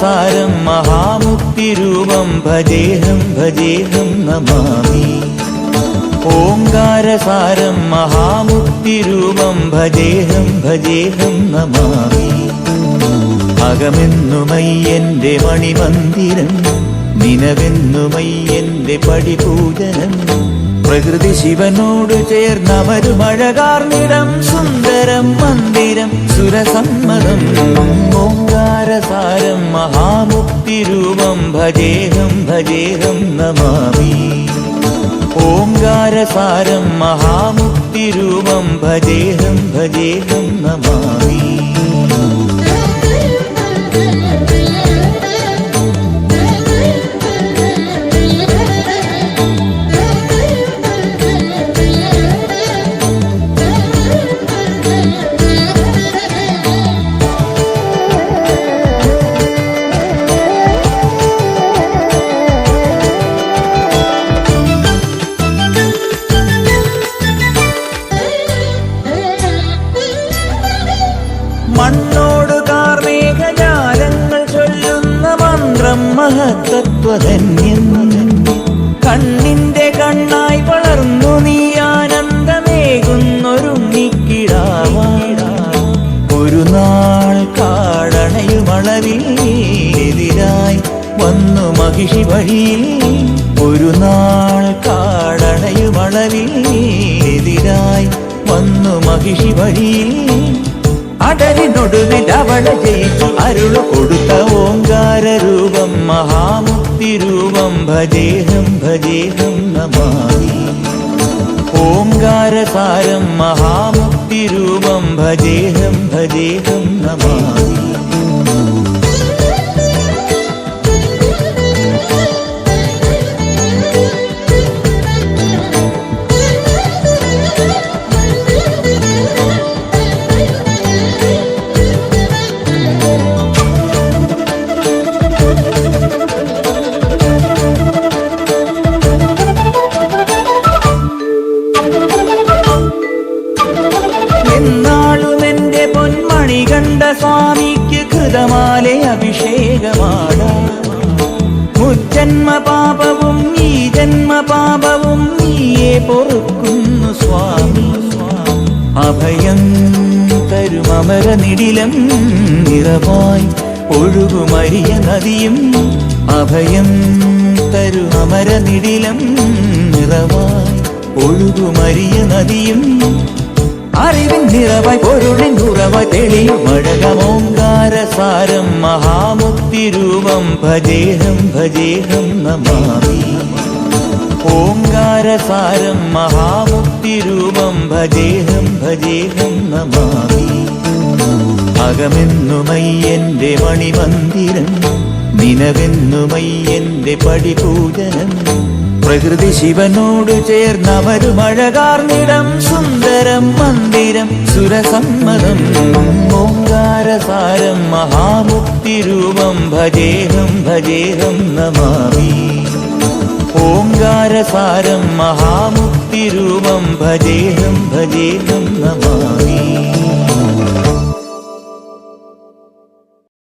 ഓംകാരസാരം മഹാമുക്തിരൂപം ഭജേഹം ഭജേഹം നമാമി. ഓംകാരസാരം മഹാമുക്തിരൂപം ഭജേഹം ഭജേഹം നമാമി. അകമെന്നുമയ്യന്റെ മണിമന്ദിരം, നിനവെന്നുമയ്യന്റെ പടിപൂജനം. പ്രകൃതി ശിവനോട് ചേർന്നവരുമഴകാർന്നിടം, സുന്ദരം മന്ദിരം സുരസമ്മതം. ഓംകാരസാരം മഹാമുക്തിരൂപം ഭജേഹം ഭജേഹം നമാമി. ഓംകാരസാരം മഹാമുക്തിരൂപം ഭജേഹം ഭജേഹം നമാമി. മണ്ണോട് കാർമേഘജാലങ്ങൾ ചൊല്ലുന്ന മന്ത്രം മഹത്തത്വധന്യം. കണ്ണിന്റെ കണ്ണായി വളർന്നു നീ ആനന്ദമേകുന്നൊരുണ്ണിക്കിടാവാട. ഒരു നാൾ കാടണയുമളവിൽ എതിരായി വന്നു മഹിഷി വഴിയിൽ. ഒരു നാൾ കാടണയുമളവിൽ എതിരായി വന്നു മഹിഷി വഴിയിൽ. അടലിനൊടുവിൽ അവളെ ജയിച്ചു അരുളു കൊടുത്ത ഓംകാരരൂപം മഹാമുക്തിരൂപം ഭജേഹം ഭജേഹം നമാമി. ഓംകാരസാരം മഹാമുക്തിരൂപം ഭജേഹം ഭജേഹം നമാമി. എന്നാളുമെന്റെ പൊന്മണി കണ്ട സ്വാമിക്ക് കൃതമാലെ അഭിഷേകമാണ്. മുജ്ജന്മ പാപവും ഈ ജന്മ പാപവും നീയെ പൊറുക്കുന്നു സ്വാമി. അഭയം തരുമമര നിടിലം നിറവായി ഒഴുകുമരിയ നദിയും. അഭയം തരുമമര നിടിലം നിറവായി ഒഴുകുമരിയ നദിയും. അറിവിൻ നിറവായി പൊരുളിൻ ഉറവായി തെളിയും മഴകം. ഓംകാരസാരം മഹാമുക്തിരൂപം ഭജേഹം ഭജേഹം നമാമി. ഓംകാരസാരം മഹാമുക്തിരൂപം ഭജേഹം ഭജേഹം നമാമി. അകമെന്നുമയ്യന്റെ മണിമന്ദിരം, നിനവെന്നുമയ്യന്റെ പടിപൂജനം. പ്രകൃതി ശിവനോട് ചേർന്നവരുമഴകാർന്നിടം, സുന്ദരം മന്ദിരം സുരസമ്മതം. ഓംകാരസാരം മഹാമുക്തിരൂപം ഭജേഹം ഭജേഹം നമാമി. ഓംകാരസാരം മഹാമുക്തിരൂപം ഭജേഹം ഭജേഹം നമാമി.